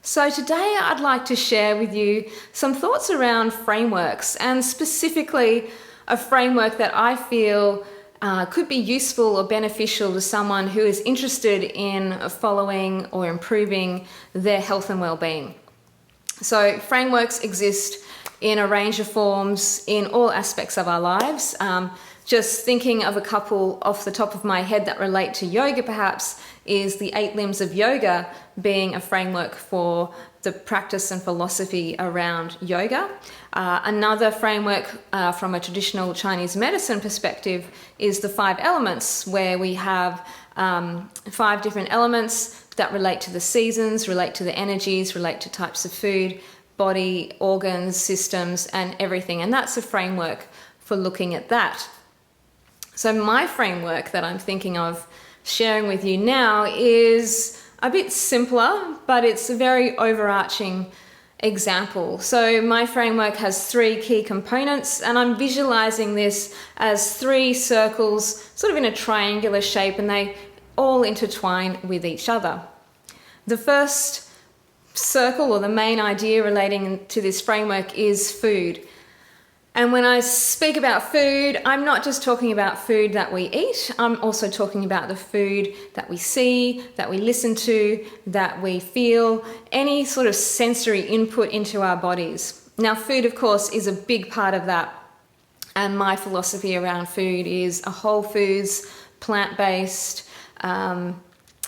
So today I'd like to share with you some thoughts around frameworks, and specifically a framework that I feel could be useful or beneficial to someone who is interested in following or improving their health and well-being. So frameworks exist in a range of forms in all aspects of our lives. Just thinking of a couple off the top of my head that relate to yoga perhaps is the 8 limbs of yoga being a framework for the practice and philosophy around yoga. Another framework from a traditional Chinese medicine perspective is the 5 elements, where we have 5 different elements that relate to the seasons, relate to the energies, relate to types of food, body, organs, systems, and everything. And that's a framework for looking at that. So my framework that I'm thinking of sharing with you now is a bit simpler, but it's a very overarching example. So my framework has 3 key components, and I'm visualizing this as 3 circles, sort of in a triangular shape, and they all intertwine with each other. The first circle, or the main idea relating to this framework, is food. And when I speak about food, I'm not just talking about food that we eat, I'm also talking about the food that we see, that we listen to, that we feel, any sort of sensory input into our bodies. Now, food, of course, is a big part of that. And my philosophy around food is a whole foods, plant-based,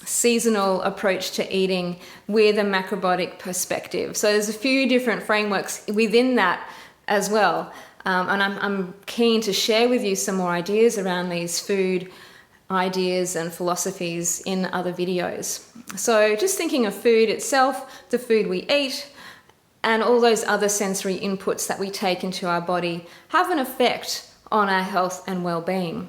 seasonal approach to eating with a macrobiotic perspective. So there's a few different frameworks within that as well. And I'm keen to share with you some more ideas around these food ideas and philosophies in other videos. So just thinking of food itself, the food we eat, and all those other sensory inputs that we take into our body have an effect on our health and well-being.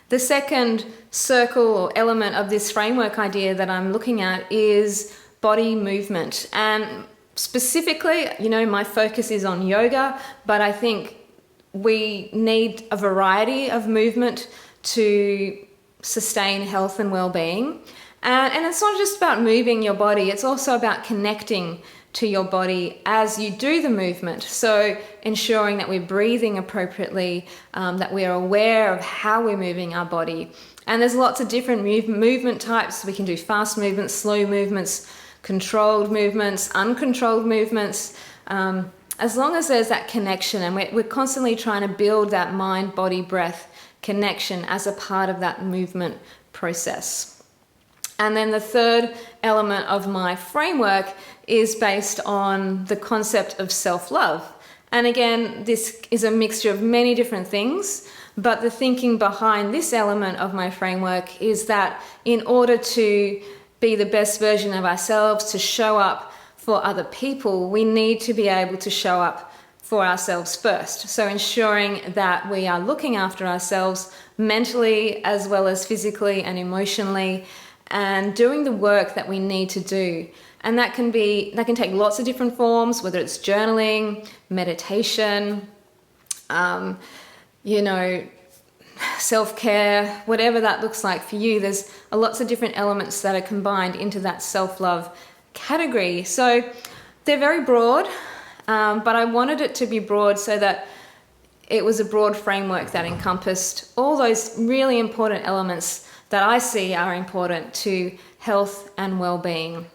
The second circle or element of this framework idea that I'm looking at is body movement. And specifically, my focus is on yoga, but I think we need a variety of movement to sustain health and well-being. And it's not just about moving your body, it's also about connecting to your body as you do the movement. So ensuring that we're breathing appropriately, that we're aware of how we're moving our body. And there's lots of different movement types. We can do fast movements, slow movements, controlled movements, uncontrolled movements, as long as there's that connection, and we're constantly trying to build that mind, body, breath connection as a part of that movement process. And then the third element of my framework is based on the concept of self-love. And again, this is a mixture of many different things, but the thinking behind this element of my framework is that in order to be the best version of ourselves, to show up for other people, we need to be able to show up for ourselves first. So ensuring that we are looking after ourselves mentally as well as physically and emotionally, and doing the work that we need to do. And that can take lots of different forms, whether it's journaling, meditation, self-care, whatever that looks like for you. There's lots of different elements that are combined into that self-love category. So they're very broad, but I wanted it to be broad so that it was a broad framework that encompassed all those really important elements that I see are important to health and well-being.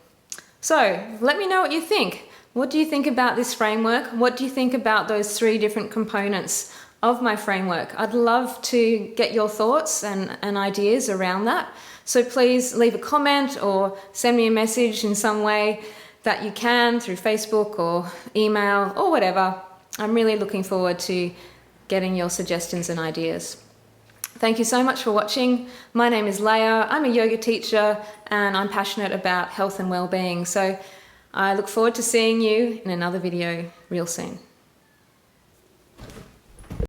So let me know what you think. What do you think about this framework? What do you think about those 3 different components of my framework? I'd love to get your thoughts and ideas around that. So please leave a comment or send me a message in some way that you can, through Facebook or email or whatever. I'm really looking forward to getting your suggestions and ideas. Thank you so much for watching. My name is Leah. I'm a yoga teacher and I'm passionate about health and well-being. So I look forward to seeing you in another video real soon.